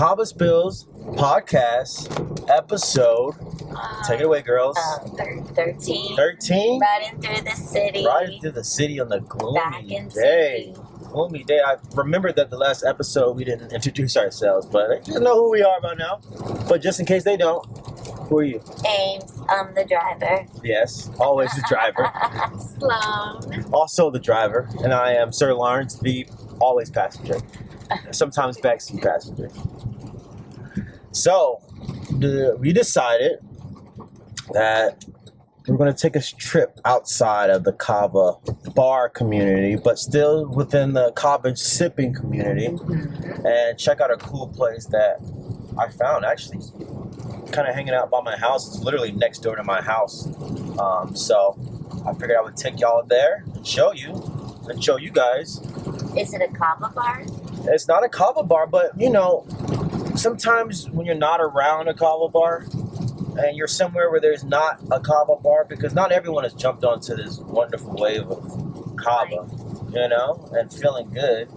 KavaSpills Podcast episode. Take it away, girls. 13. 13? Riding through the city. Riding through the city on the Back gloomy in day. city. Gloomy day. I remember that the last episode we didn't introduce ourselves, but they know who we are by now. But just in case they don't, who are you? Ames, I'm the driver. Yes, always the driver. Sloan. Also the driver. And I am Sir Lawrence, the always passenger. Sometimes backseat passenger. So, we decided that we're going to take a trip outside of the Kava bar community, but still within the Kava sipping community, and check out a cool place that I found actually kind of hanging out by my house. It's literally next door to my house. So I figured I would take y'all there and show you guys. Is it a Kava bar? It's not a Kava bar, but you know, sometimes when you're not around a Kava bar and you're somewhere where there's not a Kava bar, because not everyone has jumped onto this wonderful wave of Kava, you know, and feeling good.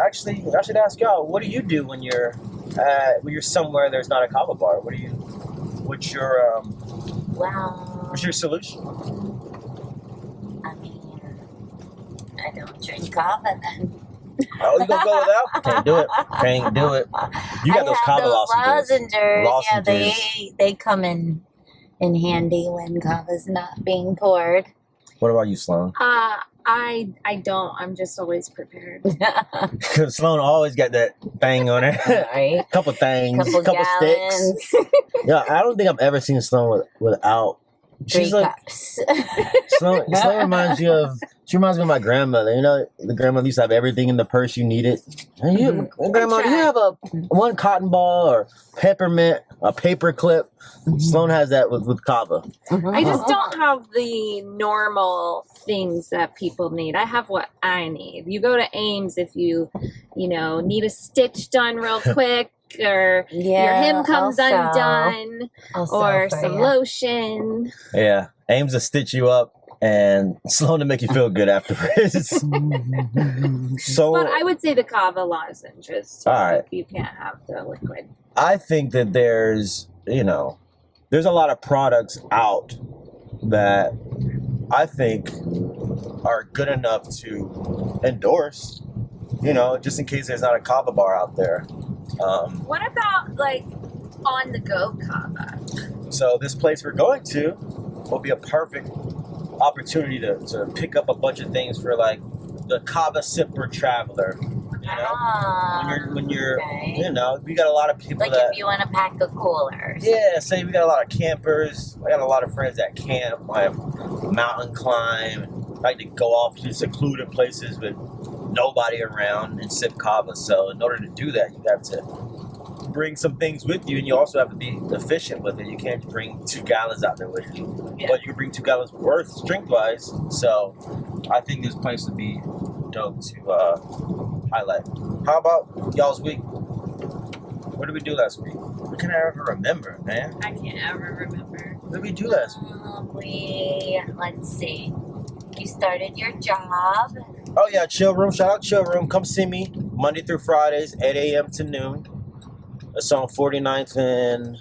Actually, I should ask y'all, what do you do when you're somewhere there's not a Kava bar? What's your solution? I mean, I don't drink Kava then. Oh, you gonna go without? Can't do it. You got those Kava lozenges. Yeah, they come in handy when Kava's not being poured. What about you, Sloan? I don't. I'm just always prepared. Because Sloan always got that thing on her. Right. Couple things, couple gallons. sticks. Yeah, I don't think I've ever seen Sloan without. She's 3 like cups. Sloan reminds me of my grandmother. You know, the grandmother used to have everything in the purse you needed. And grandma, do you have one cotton ball or peppermint, a paper clip? Sloan has that with Kava. I just don't have the normal things that people need. I have what I need. You go to Ames if you need a stitch done real quick, or your hem comes undone, or some lotion. Yeah, Ames to stitch you up and Sloan to make you feel good afterwards. So, but I would say the Kava lozenges too, all right. if you can't have the liquid. I think that there's a lot of products out that I think are good enough to endorse, just in case there's not a Kava bar out there. What about like on the go Kava? So this place we're going to will be a perfect opportunity to pick up a bunch of things for like the Kava sipper traveler. When you're okay. We got a lot of people Like that if you want to pack a cooler. say we got a lot of campers. I got a lot of friends that camp. I mountain climb. I like to go off to secluded places with nobody around and sip Kava. So in order to do that, you have to bring some things with you, and you also have to be efficient with it. You can't bring 2 gallons out there with you, but you can bring 2 gallons worth strength-wise. So I think this place would be dope to highlight. How about y'all's week? What did we do last week? I can't ever remember, man. I can't ever remember. What did we do last week? Let's see. You started your job. Oh yeah, Chill Room. Shout out Chill Room. Come see me Monday through Fridays, 8 a.m. to noon. It's on 49th and...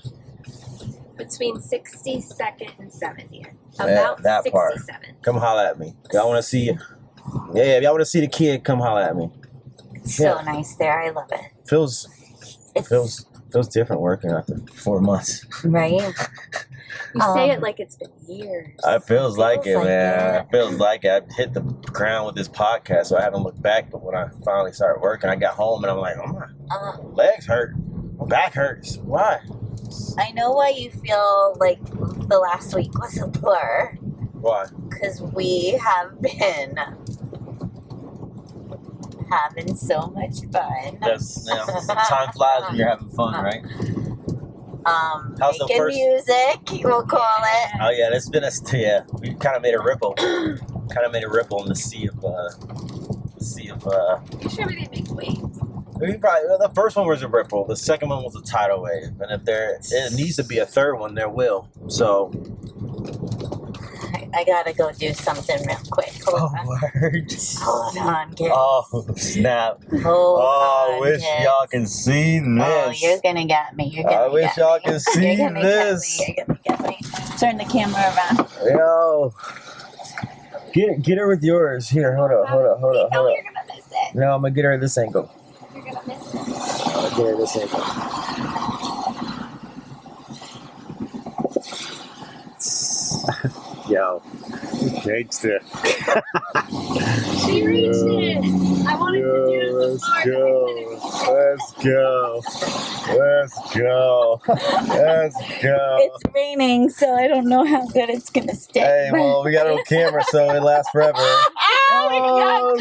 Between 62nd and 70th. Yeah, About that 67th. part. Come holla at me. Y'all want to see... Yeah, if y'all want to see the kid, come holla at me. It's so nice there. I love it. Feels different working after 4 months. Right? You say it like it's been years. It feels like it, like man. it. It feels like I hit the ground with this podcast, so I haven't looked back. But when I finally started working, I got home and I'm like, oh my legs hurt. My back hurts. Why? I know why you feel like the last week was a blur. Why? Because we have been having so much fun. Time flies when you're having fun, right? Making music, we'll call it. Oh yeah, it's been we kind of made a ripple. In the sea of You sure we didn't make waves? The first one was a ripple. The second one was a tidal wave, and if it needs to be a third one, there will. So I gotta go do something real quick. Hold on. word. Hold on, kids. Oh, snap. Hold I on, wish kids. y'all can see this. Oh, you're gonna get me. You're gonna I wish get y'all me. can see You're gonna this. Get me. You're gonna get me. Turn the camera around. Yo. Get her with yours. Here, hold up. No, you're gonna miss it. No, I'm gonna get her at this angle. You're gonna miss it. I'm gonna get her at this angle. Yo. Gangster. She reached it. I wanted to do it Let's before. go. Let's go. Let's go. It's raining, so I don't know how good it's gonna stay. Hey, well, we got it on camera, so it lasts forever. Oh,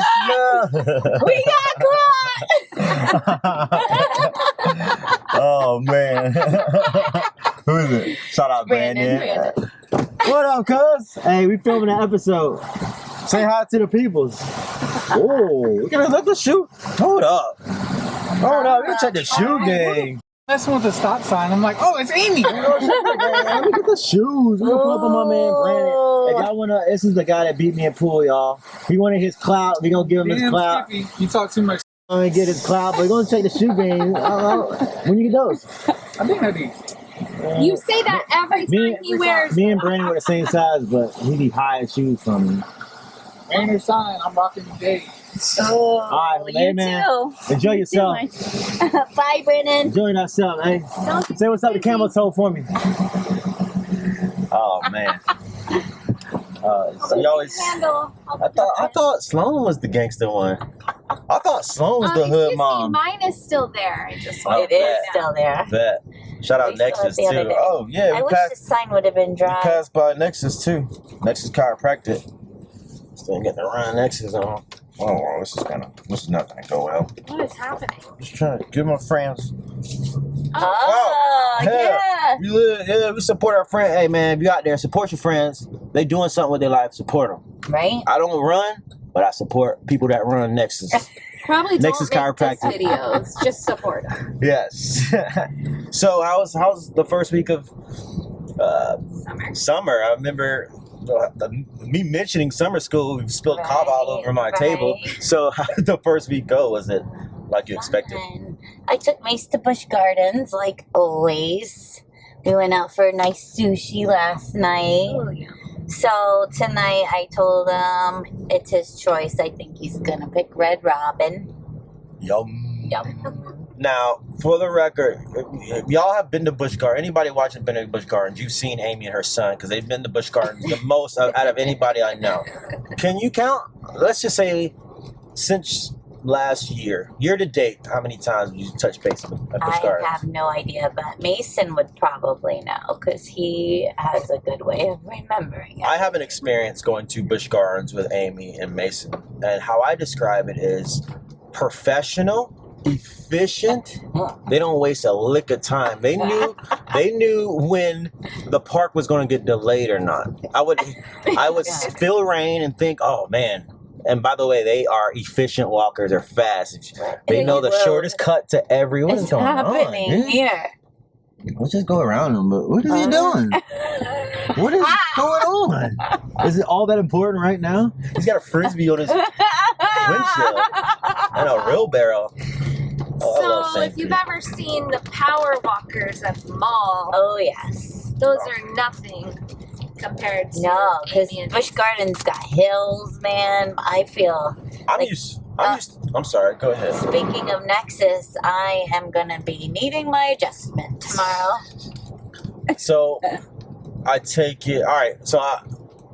we got caught! Oh, man. Who is it? Shout out, Brandon. What up, cuz? Hey, we filming an episode. Say hi to the peoples. Oh, we gotta let the shoe. Hold up. We gotta check the shoe game. Messing with the stop sign. I'm like, oh, it's Amy. Let me get the shoes. We're gonna pull up on my man Brandon. If y'all wanna, this is the guy that beat me in pool, y'all. He wanted his clout. We gonna give him his Damn, clout. Skippy, you talk too much. I'm gonna get his clout, but we're gonna check the shoe game. When you get those? I think I did. You say that every time he wears. Me and Brandon were the same size, but he be higher shoes from me. Ain't no sign. I'm rocking the day. Oh, All right, hey, man. too. Enjoy yourself. Bye, Brennan. Enjoy yourself, hey. Say what's up to Camel Toe for me. Oh man. So you always. I thought Sloan was the gangster one. I thought Sloan was the hood excuse mom. Me, mine is still there. I just Oh, It is bet. still there. Bet. Shout out We saw it Nexus the other too. day. Oh yeah, I we wish the passed. sign would have been We dry. passed by Nexus too. Nexus Chiropractic. Still getting to run Nexus on. Oh, this is not gonna go well. What is happening? Just trying to give my friends. Oh, hell. yeah. We support our friends. Hey man, if you out there, support your friends. They doing something with their life. Support them. Right? I don't run, but I support people that run Nexus. Probably Nexus don't make Chiropractic. this videos. Just support them. Yes. So how's the first week of Summer. I remember me mentioning summer school. We spilled Kava all over my Right. table. So how did the first week go? Was it like you expected? Fun. I took Mace to Busch Gardens, like always. We went out for a nice sushi last night. Oh, yeah. So tonight I told him it's his choice. I think he's gonna pick Red Robin. Yum. Yum. Now, for the record, if y'all have been to Busch Gardens. Anybody watching been to Busch Gardens? You've seen Amy and her son because they've been to Busch Gardens the most out of anybody I know. Can you count? Let's just say since last year to date, how many times have you touched base at Busch I Gardens? have no idea, but Mason would probably know because he has a good way of remembering it. I have an experience going to Busch Gardens with Amy and Mason, and how I describe it is professional, efficient. They don't waste a lick of time. They knew when the park was going to get delayed or not. I would feel rain and think, oh man. And by the way, they are efficient walkers. They're fast. They know the shortest cut to every. What is It's going happening on? Dude? here. Let's just go around them. But what is he doing? What is going on? Is it all that important right now? He's got a frisbee on his windshield and a real barrel. Oh, So if you've ever seen the power walkers at the mall, Oh, yes. those are nothing compared to No, because Amy and Busch Mason. Gardens got hills, man. I feel, I'm sorry. Go ahead. speaking of Nexus, I am going to be needing my adjustment tomorrow. So I take it. All right. So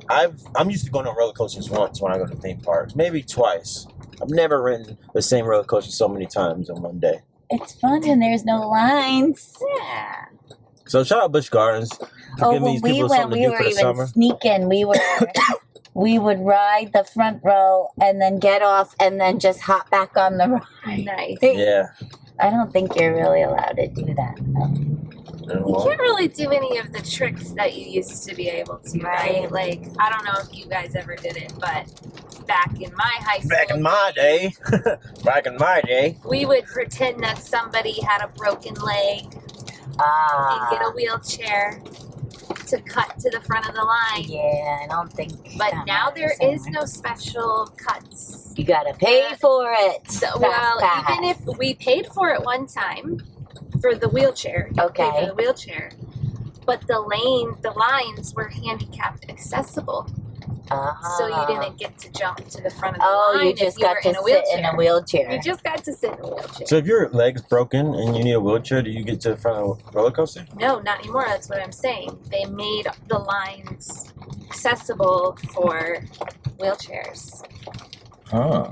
I'm used to going on roller coasters once when I go to theme parks, maybe twice. I've never ridden the same roller coaster so many times in one day. It's fun when there's no lines. Yeah. So shout out Busch Gardens for giving when these we people went, something we to do were for the even summer. sneaking. We would ride the front row and then get off and then just hop back on the ride. Nice. Yeah. I don't think you're really allowed to do that. You can't really do any of the tricks that you used to be able to, right? Like, I don't know if you guys ever did it, but back in my high school, Back in my day, we would pretend that somebody had a broken leg and get a wheelchair. to cut to the front of the line. Yeah, I don't think. But that now there matters is anymore. no special cuts. You gotta pay for it. So, Fast well, pass. even if we paid for it one time for the wheelchair, you pay Okay. for the wheelchair, but the lines were handicapped accessible, so you didn't get to jump to the front of the line. You just if you got were to in a sit wheelchair. in a wheelchair. You just got to sit in a wheelchair. So if your leg's broken and you need a wheelchair, do you get to the front of a roller coaster? No, not anymore. That's what I'm saying. They made the lines accessible for wheelchairs. Huh.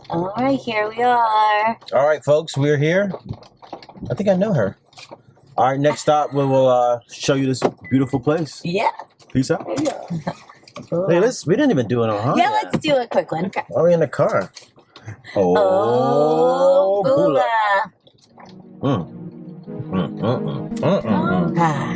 All right, here we are. All right, folks, we're here. I think I know her. All right, next stop, we will show you this beautiful place. Yeah. Peace out. Hey, we didn't even do it on Honda. Yeah, let's do a quick one. Okay. Why are we in the car? Oh, Bula. Bula. Ah.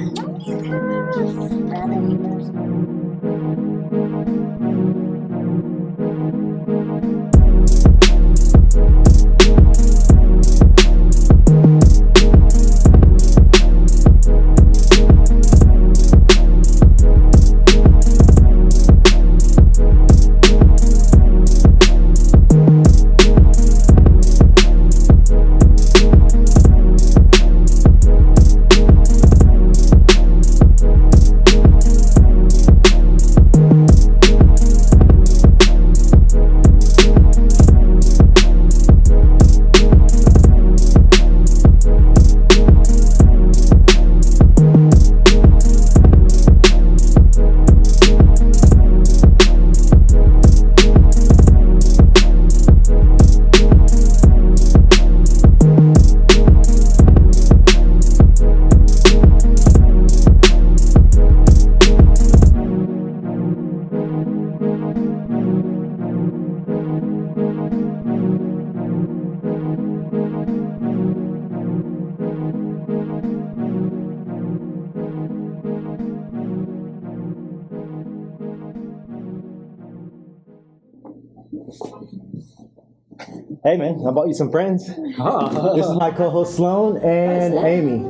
Hey, man, I bought you some friends. This is my co-host Sloan and Amy.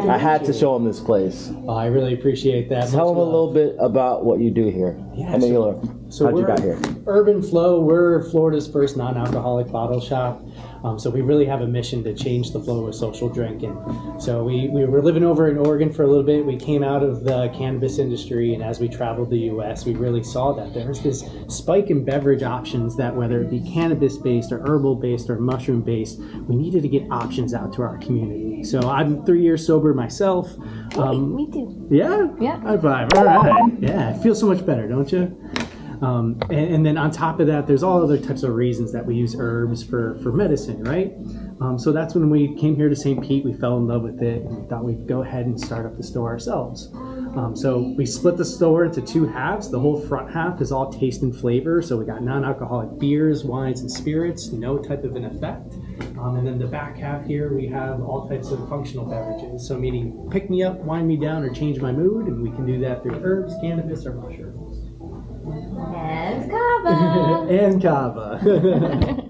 I had to show them this place. Oh, I really appreciate that. Tell Much them a love. little bit about what you do here. Yeah, How many so how'd you we're got here? Herban Flow. We're Florida's first non-alcoholic bottle shop. So we really have a mission to change the flow of social drinking. So we were living over in Oregon for a little bit. We came out of the cannabis industry, and as we traveled the U.S., we really saw that there was this spike in beverage options that, whether it be cannabis-based or herbal-based or mushroom-based, we needed to get options out to our community. So I'm 3 years sober myself. Me too. Yeah? Yeah. High five. All right. Yeah, it feels so much better, don't you? And then on top of that, there's all other types of reasons that we use herbs for medicine, right? So that's when we came here to St. Pete, we fell in love with it, and we thought we'd go ahead and start up the store ourselves. So we split the store into two halves. The whole front half is all taste and flavor. So we got non-alcoholic beers, wines, and spirits, no type of an effect. And then the back half here, we have all types of functional beverages. So meaning pick me up, wind me down, or change my mood. And we can do that through herbs, cannabis, or mushrooms. And Kava. And Kava.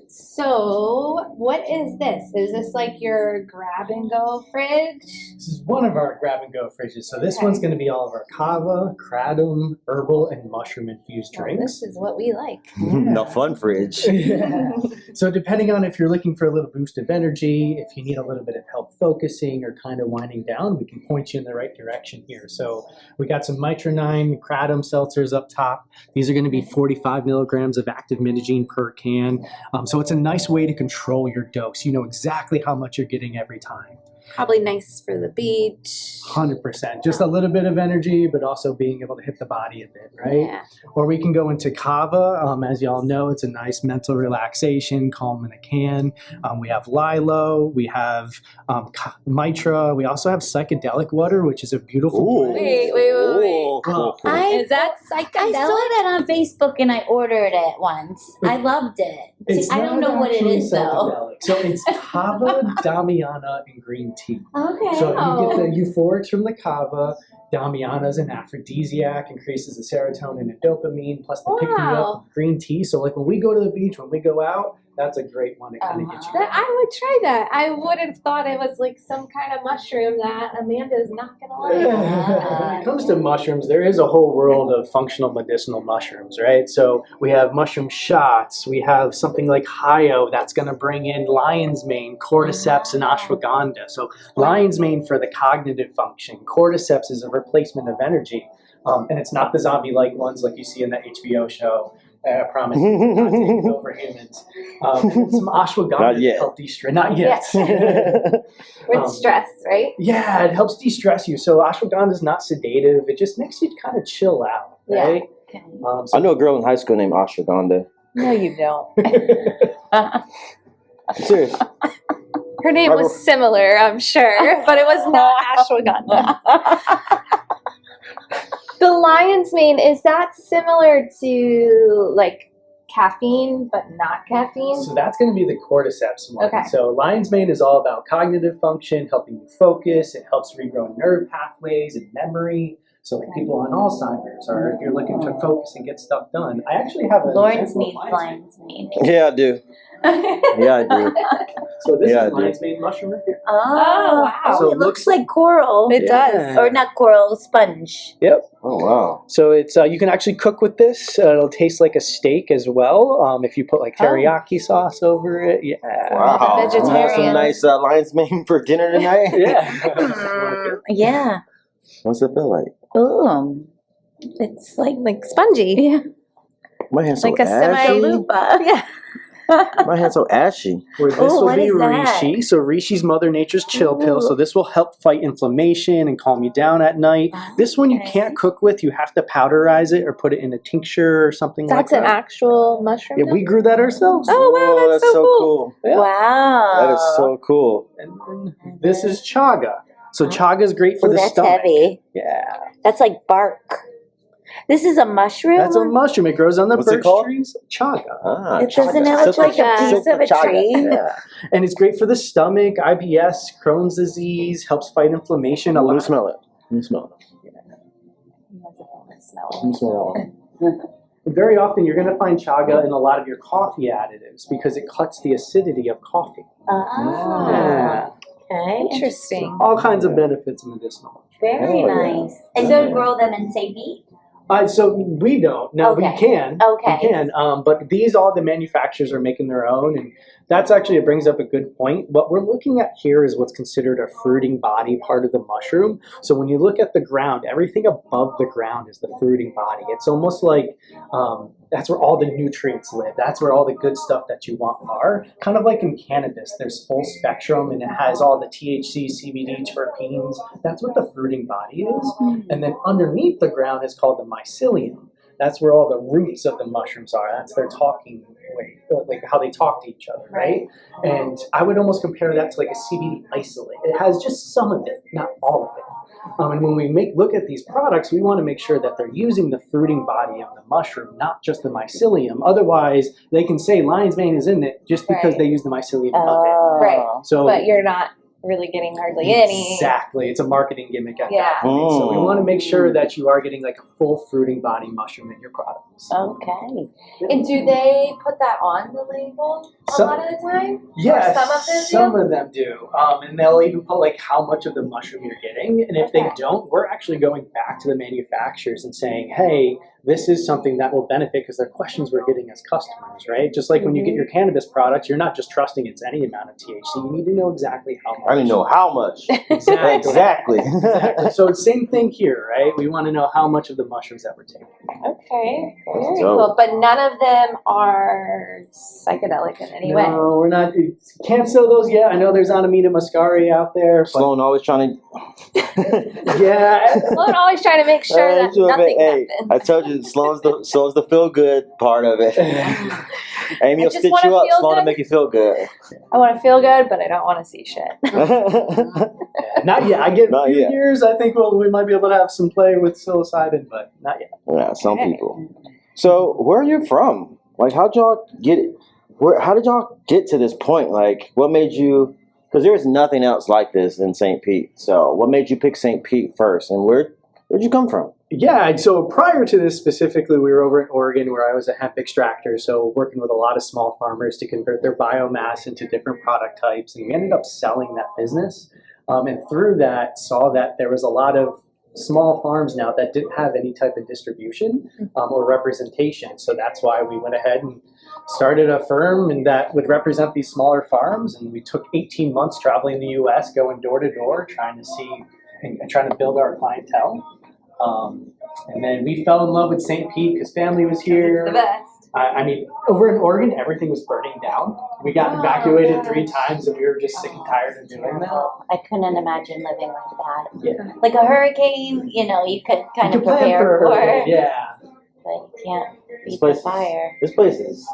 So, what is this? Is this like your grab and go fridge? This is one of our grab and go fridges. So this Okay. one's going to be all of our kava, kratom, herbal, and mushroom infused Well, drinks. this is what we like. The fun fridge. Yeah. So depending on if you're looking for a little boost of energy, if you need a little bit of help focusing or kind of winding down, we can point you in the right direction here. So we got some mitronine kratom seltzers up top. These are going to be 45 milligrams of active mitagene per can. So it's a nice way to control your dose. You know exactly how much you're getting every time. Probably nice for the beach. 100%. Just a little bit of energy, but also being able to hit the body a bit, right? Yeah. Or we can go into Kava. As y'all know, it's a nice mental relaxation, calm in a can. We have Lilo. We have Mitra. We also have psychedelic water, which is a beautiful blend. Wait. Is that psychedelic? I saw that on Facebook and I ordered it once. I loved it. It's I don't not know what it actually is though. psychedelic. So it's Kava, Damiana, and green tea. Okay. So you get the euphorics from the Kava, Damiana is an aphrodisiac, increases the serotonin and dopamine, plus the pick-me-up Wow. green tea. So like when we go to the beach, when we go out, that's a great one to kind of get you. I would try that. I would have thought it was like some kind of mushroom that Amanda is not gonna like. When it comes to mushrooms, there is a whole world of functional medicinal mushrooms, right? So we have mushroom shots. We have something like Hyo that's going to bring in lion's mane, cordyceps, and ashwagandha. So lion's mane for the cognitive function. Cordyceps is a replacement of energy. And it's not the zombie-like ones like you see in that HBO show. I promise you, not taking over humans. Some ashwagandha Not yet. to help de-stress. Not yet. With stress, right? Yeah, it helps de-stress you. So ashwagandha is not sedative. It just makes you kind of chill out, Yeah. right? Okay. I know a girl in high school named Ashwagandha. No, you don't. Serious. Her name was similar, I'm sure, but it was not ashwagandha. The lion's mane, is that similar to like caffeine, but not caffeine? So that's going to be the cordyceps one. Okay. So lion's mane is all about cognitive function, helping you focus. It helps regrow nerve pathways and memory. So like people on Alzheimer's, or if you're looking to focus and get stuff done. I actually have a Lawrence example of needs lion's lion's mane. mane. Yeah, I do. Yeah, I do. So this Yeah, I is do. lion's mane mushroom right here. Oh, wow. So it looks like coral. It does. Or not coral, sponge. Yep. Oh, wow. So it's you can actually cook with this. It'll taste like a steak as well. If you put like teriyaki sauce over it, yeah. Wow. You have some Vegetarian. nice lion's mane for dinner tonight? Yeah. Yeah. What's it feel like? Ooh. It's like spongy. yeah. My hand's so Like a ashy. Chalupa. Yeah. My hand's so ashy. Where this Ooh, will what be is that? reishi. So reishi's Mother Nature's chill pill. So this will help fight inflammation and calm you down at night. This one you Okay. can't cook with. You have to powderize it or put it in a tincture or something That's like an that. actual mushroom? Yeah, we grew that ourselves. Oh, wow, Whoa, that's so cool. Yeah. Wow. That is so cool. And then this is chaga. So chaga is great for Ooh, the that's stomach. heavy. Yeah. That's like bark. This is a mushroom? That's a mushroom. It grows on the What's it birch called? trees. Chaga. Ah, Doesn't it chaga. look like a piece of a chaga. tree? Yeah. And it's great for the stomach, IBS, Crohn's disease, helps fight inflammation. Let me smell it. Let me smell it. Smell Let me smell it. Very often you're going to find chaga in a lot of your coffee additives because it cuts the acidity of coffee. Ah. Yeah. Okay. Interesting. All kinds of benefits medicinal. Very Oh, yeah. nice. And so you grow them in St. Pete? So we don't. No, Okay. we can. Okay. We can. But these, all the manufacturers are making their own. And that's actually, it brings up a good point. What we're looking at here is what's considered a fruiting body part of the mushroom. So when you look at the ground, everything above the ground is the fruiting body. It's almost like that's where all the nutrients live. That's where all the good stuff that you want are. Kind of like in cannabis, there's full spectrum and it has all the THC, CBD, terpenes. That's what the fruiting body is. And then underneath the ground is called the mycelium. That's where all the roots of the mushrooms are. That's their talking way, like how they talk to each other, right? And I would almost compare that to like a CBD isolate. It has just some of it, not all of it. And when we look at these products, we want to make sure that they're using the fruiting body of the mushroom, not just the mycelium. Otherwise, they can say lion's mane is in it just because Right. they use the mycelium of Oh. Right. it. So But you're not really getting hardly any. exactly, it's a marketing gimmick at Yeah. that point. So we Mm. want to make sure that you are getting like a full fruiting body mushroom in your products. Okay. And do they put that on the label a Some- lot of the time? Yes, Or some of them do? some of them do. And they'll even put like how much of the mushroom you're getting. And if they Okay. don't, we're actually going back to the manufacturers and saying, hey, this is something that will benefit, because they're questions we're getting as customers, right? Just like when you get your cannabis products, you're not just trusting it's any amount of THC. You need to know exactly how much. I didn't know how much. Exactly. Exactly. Exactly. So it's same thing here, right? We want to know how much of the mushrooms that we're taking. Okay. Very Dope. cool. But none of them are psychedelic in any way. No, we're not. Can't sell those yet. I know there's Anamita muscari out there. But Sloan always trying to. yeah. Sloan always trying to make sure Hey, that nothing hey, happens. I told you, Sloan's the feel good part of it. Amy I will just stitch wanna you up. feel Sloan will good. make you feel good. I want to feel good, but I don't want to see shit. Not yet. I get Not a few yet. years. I think we might be able to have some play with psilocybin, but not yet. Yeah, some Okay. people. So, where are you from? Like, how'd y'all get it? How did y'all get to this point? Like, what made you? Because there was nothing else like this in St. Pete. So, what made you pick St. Pete first? And Where'd you come from? Yeah, so prior to this specifically, we were over in Oregon where I was a hemp extractor, so working with a lot of small farmers to convert their biomass into different product types, and we ended up selling that business. And through that, saw that there was a lot of small farms now that didn't have any type of distribution or representation. So that's why we went ahead and started a firm and that would represent these smaller farms. And we took 18 months traveling the U.S., going door to door, trying to see and trying to build our clientele. And then we fell in love with St. Pete because family was here. It's the best. I mean, over in Oregon, everything was burning down. We got evacuated 3 times, and we were just sick and tired of doing that. I couldn't imagine living like that. Yeah. Like a hurricane, you know, you could kind You of can plan prepare for for it. it, Yeah. but you can't beat the place- fire. This place is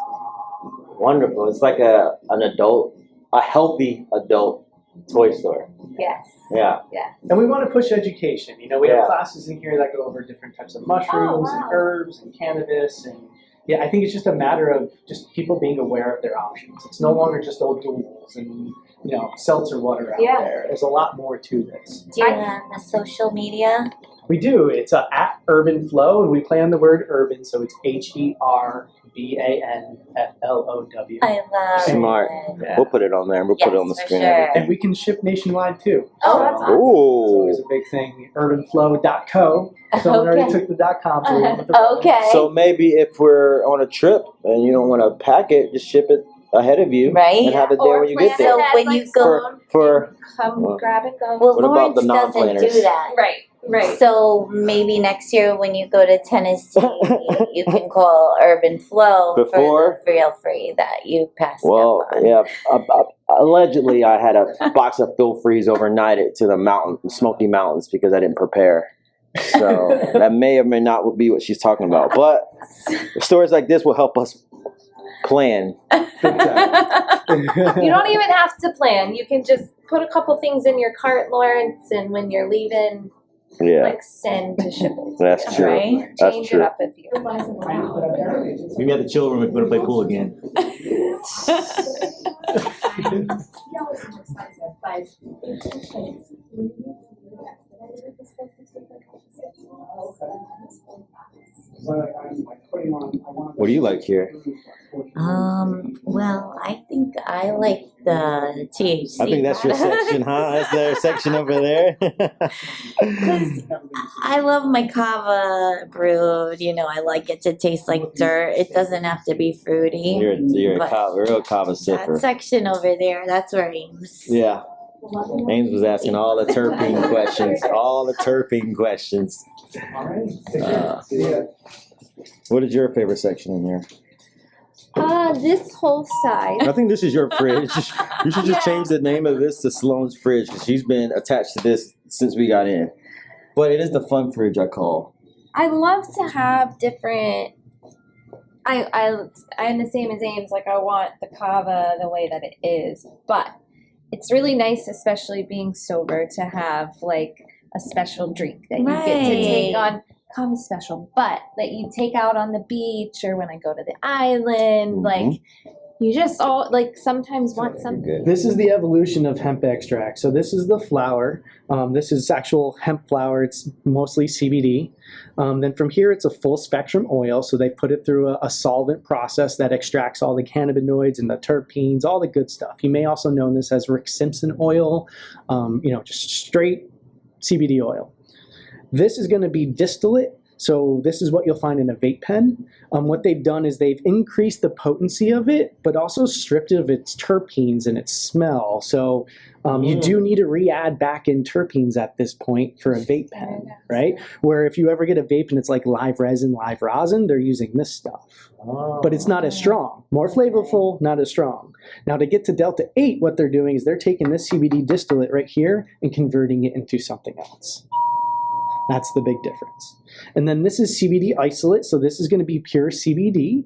wonderful. It's like a healthy adult toy store. Yes. Yeah. And we want to push education. You know, we have Yeah. classes in here that go over different types of mushrooms and herbs and cannabis. And yeah, I think it's just a matter of just people being aware of their options. It's no longer just old duels and, you know, seltzer water out there. There's a lot more to this. Do you have a social media? We do. It's at Herban Flow, and we play on the word urban, so it's HERBANFLOW. I love Smart. it. Yeah. We'll put it on there. We'll put it on the Yes, for screen. sure. And we can ship nationwide too. Oh, that's awesome. It's Ooh. always a big thing. Urbanflow.co. Someone already took the .com. So we went with the Okay. So maybe if we're on a trip and you don't want to pack it, just ship it ahead of you Right? and have it there when you get there. So when you go- For come grab and go. Well, What about Lawrence the doesn't non-planners? do that. Right. So maybe next year when you go to Tennessee, you can call Urban Flow Before? for the feel free that you passed well, up on. yeah. Allegedly, I had a box of Phil Freeze overnighted to the Smoky Mountains because I didn't prepare. So that may or may not be what she's talking about. But stories like this will help us plan. You don't even have to plan. You can just put a couple things in your cart, Lawrence, and when you're leaving, Yeah, like send to ship it. that's true. Right? That's Change true. it up if you. Maybe at the chill room if we're gonna play pool again. What do you like here? Well, I think I like the THC. I think that's your product. section, huh? That's their section over there. Because I love my kava brewed. You know, I like it to taste like dirt. It doesn't have to be fruity. You're a But real Kava that sipper. section over there, that's where Ames. Yeah. Ames was asking all the terpene questions. All the terpene questions. What is your favorite section in here? This whole side. I think this is your fridge. You should just change the name of this to Sloan's fridge because she's been attached to this since we got in. But it is the fun fridge I call. I love to have different. I'm the same as Ames. Like I want the kava the way that it is, but it's really nice, especially being sober, to have like a special drink that you get to take Right. on. Kava special, but that you take out on the beach or when I go to the island. Like you just all like sometimes want something. Good. This is the evolution of hemp extract. So this is the flower. This is actual hemp flower. It's mostly CBD. Then from here, it's a full spectrum oil. So they put it through a solvent process that extracts all the cannabinoids and the terpenes, all the good stuff. You may also know this as Rick Simpson oil, just straight CBD oil. This is going to be distillate. So this is what you'll find in a vape pen. What they've done is they've increased the potency of it, but also stripped it of its terpenes and its smell. So you do need to re-add back in terpenes at this point for a vape pen, right? Where if you ever get a vape and it's like live resin, live rosin, they're using this stuff. But it's not as strong. More flavorful, not as strong. Now to get to Delta 8, what they're doing is they're taking this CBD distillate right here and converting it into something else. That's the big difference. And then this is CBD isolate, so this is going to be pure CBD.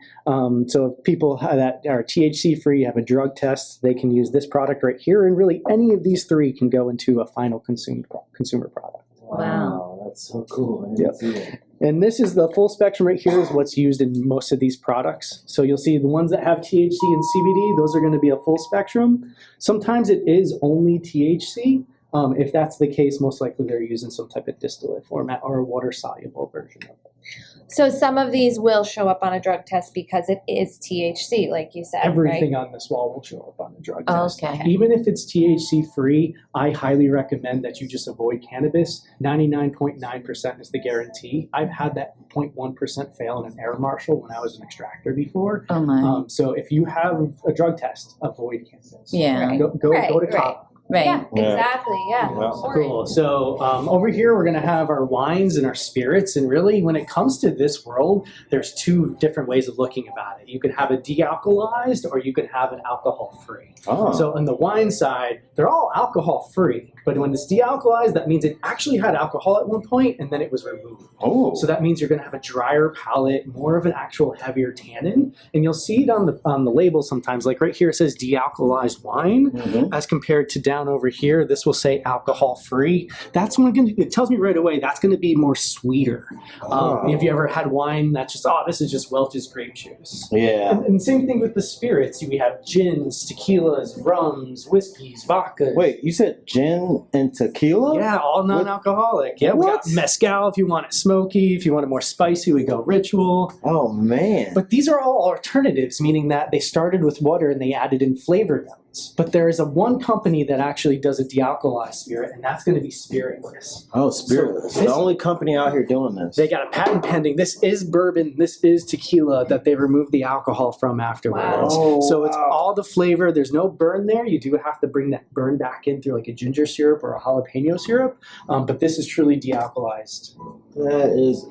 So if people that are THC free, have a drug test, they can use this product right here, and really any of these three can go into a final consumer product. Wow. That's so cool. I Yep. didn't see that. And this is the full spectrum right here is what's used in most of these products. So you'll see the ones that have THC and CBD, those are going to be a full spectrum. Sometimes it is only THC. If that's the case, most likely they're using some type of distillate format or a water-soluble version of it. So some of these will show up on a drug test because it is THC, like you said. Everything right? on this wall will show up on a drug test. Okay. Even if it's THC free, I highly recommend that you just avoid cannabis. 99.9% is the guarantee. I've had that 0.1% fail in an air marshal when I was an extractor before. Oh my. So if you have a drug test, avoid cannabis. Yeah. Go to Kava. Right. Yeah, Yeah. exactly. Yeah. Cool. So over here, we're going to have our wines and our spirits. And really, when it comes to this world, there's two different ways of looking about it. You can have a de-alcoholized or you can have an alcohol-free. Oh. So on the wine side, they're all alcohol-free. But when it's de-alcoholized, that means it actually had alcohol at one point and then it was removed. Oh. So that means you're going to have a drier palate, more of an actual heavier tannin. And you'll see it on the label sometimes. Like right here, it says de-alcoholized wine. Mhm. As compared to down over here, this will say alcohol-free. That's when it tells me right away that's going to be more sweeter. If you ever had wine that's just, this is just Welch's grape juice. Yeah. And same thing with the spirits. We have gins, tequilas, rums, whiskeys, vodkas. Wait, you said gin and tequila? Yeah, all non-alcoholic. Yeah, we got What? mezcal if you want it smoky. If you want it more spicy, we go Ritual. Oh, man. But these are all alternatives, meaning that they started with water and they added in flavor notes. But there is one company that actually does a de-alcoholized spirit, and that's going to be Spiritless. Oh, Spiritless. So the this- only company out here doing this. They got a patent pending. This is bourbon. This is tequila that they removed the alcohol from afterwards. Wow. So it's Wow. all the flavor. There's no burn there. You do have to bring that burn back in through like a ginger syrup or a jalapeno syrup. But this is truly de-alcoholized. That is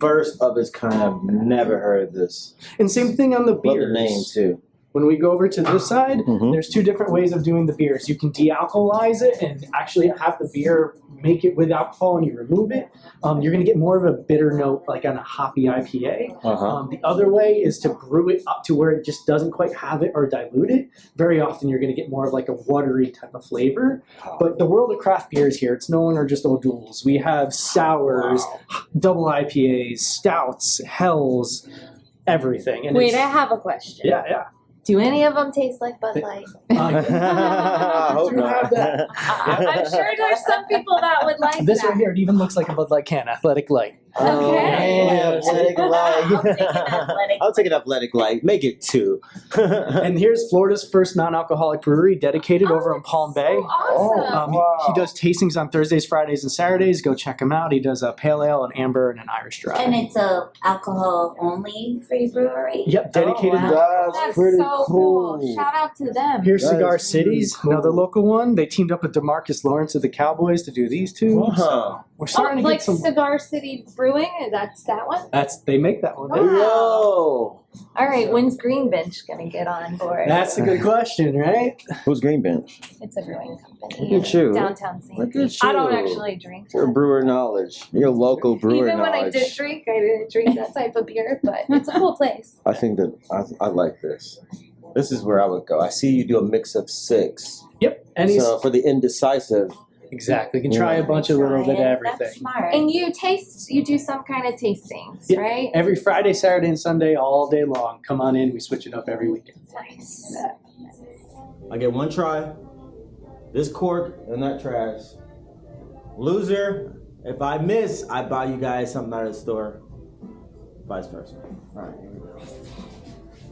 first of its kind. I've never heard of this. And same thing on the Love beers. the name, too. When we go over to this side, Mhm. there's two different ways of doing the beers. You can de-alcoholize it and actually have the beer make it with alcohol and you remove it. You're going to get more of a bitter note like on a hoppy IPA. Uh-huh. The other way is to brew it up to where it just doesn't quite have it or dilute it. Very often you're going to get more of like a watery type of flavor. But the world of craft beers here, it's no longer just old duels. We have sours, double IPAs, stouts, hells, everything. And Wait, it's- I have a question. yeah. Do any of them taste like Bud Light? I hope You have that. I'm sure there's some people that would like This that. right here, it even looks like a Bud Light can, Athletic Light. Oh, Okay. man, athletic light. I'll take an athletic. I'll take an athletic light. Make it 2. And here's Florida's first non-alcoholic brewery dedicated over in Palm Bay. Awesome. Wow. He does tastings on Thursdays, Fridays, and Saturdays. Go check him out. He does a pale ale, an amber, and an Irish dry. And it's a alcohol only free brewery. Yep, dedicated. Oh, wow. That's That's pretty so cool. cool. Shout out to them. Here's That Cigar is Cities, cool. another local one. They teamed up with DeMarcus Lawrence of the Cowboys to do these two. Uh-huh. We're starting to like get some. Cigar City Brewing? That's that one? They make that one. Wow. Yo. All right, when's Green Bench going to get on board? That's a good question, right? Who's Green Bench? It's a brewing company. Look at you. Downtown St. Look Pete. at you. I don't actually drink. Your brewer knowledge. Your local brewer Even when I knowledge. did drink, I didn't drink that type of beer, but it's a cool place. I think that I like this. This is where I would go. I see you do a mix of 6. Yep. And he's So for the indecisive, exactly. You can try a bunch of little bit of everything. That's smart. And you do some kind of tastings, Yeah. right? Every Friday, Saturday, and Sunday, all day long. Come on in. We switch it up every weekend. Nice. I get 1 try. This cork and that trash. Loser. If I miss, I buy you guys something out of the store. Vice versa. All right, here we go.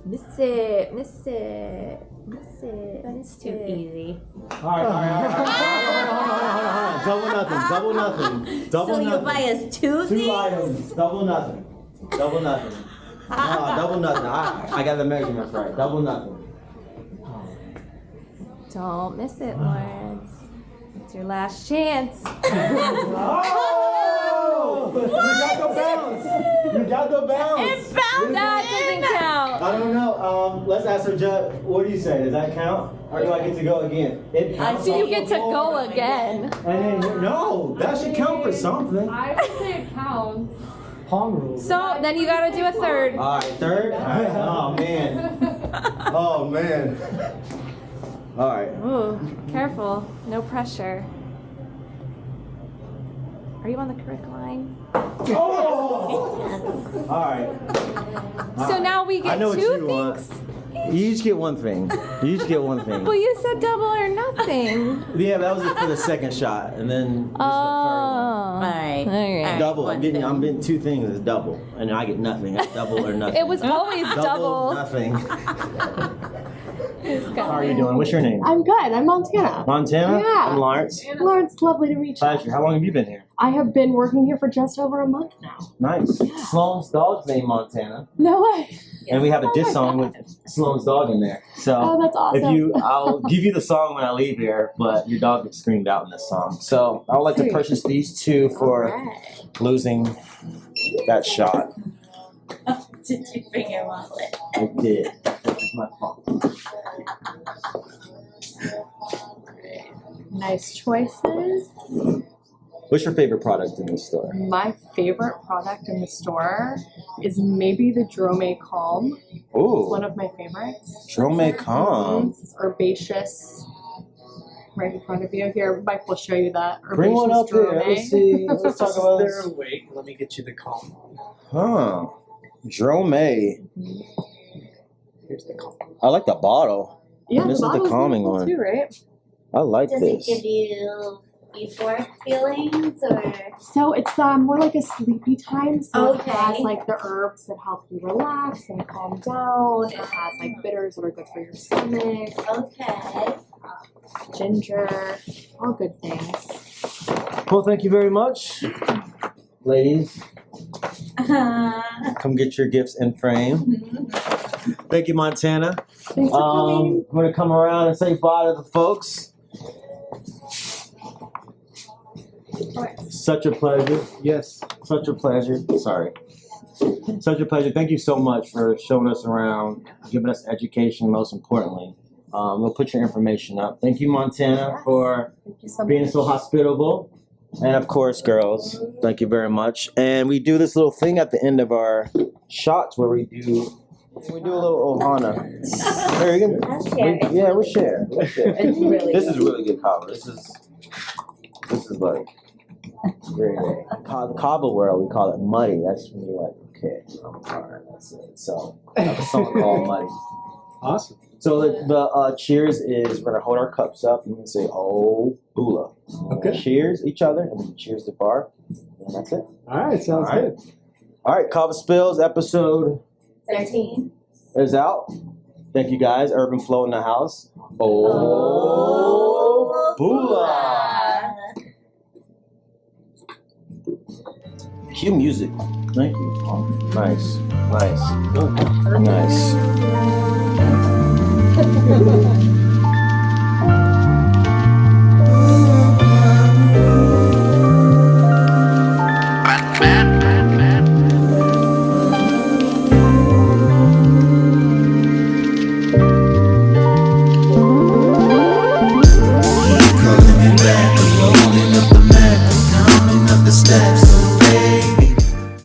Miss it, miss it, miss it. That's too easy. All right. Double nothing. Double So you nothing. buy us two 2 things? items. Double nothing. Double nothing. I got the measurements right. Double nothing. Don't miss it, Lawrence. It's your last chance. Oh! You got the bounce. You got the bounce. That doesn't count. I don't know. Let's ask her, Judge. What do you say? Does that count? Or do I get to go again? It counts So you off get the to floor. go again. And then, no, that should count for something. I would say it counts. Pong rules. So then you gotta do a third. All right, third. All right. Oh man. Oh man. All right. Ooh, careful. No pressure. Are you on the correct line? Oh! All right. So now we I get know what two you want. things. You each get one thing. You each get one thing. Well, you said double or nothing. Yeah, that was it for the second shot, and then this is the third one. All right. All right. Double. one I'm getting thing. two things. It's double, and I get nothing. It's double or nothing. It was always double. Nothing. How are you doing? What's your name? I'm good. I'm Montana. Montana. Yeah. I'm Lawrence. Lawrence, lovely to meet you. Pleasure. How long have you been here? I have been working here for just over a month now. Nice. Sloan's dog's name Montana, No way. and we have a Oh diss my song God. with Sloan's dog in there. So. Oh, that's awesome. I'll give you the song when I leave here, but your dog gets screamed out in this song. So I would like to purchase these two for losing that shot. Did you bring your wallet? I did. It's my fault. Nice choices. What's your favorite product in the store? My favorite product in the store is maybe the Drome Calm. It's one Ooh, of my favorites. Drome Calm. It's herbaceous. Right in front of you here. Mike will show you that. Bring one up here. Drome. Let's see. Let's talk about They're this. awake. Let me get you the call. Huh. Drome. Here's the call. I like the bottle. Yeah, This is the bottle's calming beautiful one. too, right? I like Does it this. give you euphoric feelings or? So it's more like a sleepy time. So Okay. it has like the herbs that help you relax and calm down. It has like bitters that are good for your stomach, Okay. ginger, all good things. Well, thank you very much, ladies. Come get your gifts in frame. Thank you, Montana. Thanks for coming. I'm gonna come around and say bye to the folks. Such a pleasure. Yes. Such a pleasure. Sorry. Such a pleasure. Thank you so much for showing us around, giving us education, most importantly. We'll put your information up. Thank you, Montana, for Thank you so being much. so hospitable. And of course, girls, thank you very much. And we do this little thing at the end of our shots where we do a little ohana. There you go. I'll share it. Yeah, we'll share. We'll share. It's really This is really good kava. This is like very the kava world. We call it muddy. That's when you're like, okay, alright, that's it. So I have a song called Muddy. Awesome. So the cheers is we're gonna hold our cups up and we're gonna say oh bula. Okay. Cheers each other and then cheers the bar. And that's it. All right. Sounds All right. good. All right, KavaSpills episode 13. is out. Thank you guys. Herban Flow in the house. Oh, bula. Cue music. Thank you. Oh, nice. Nice. Oh. Nice.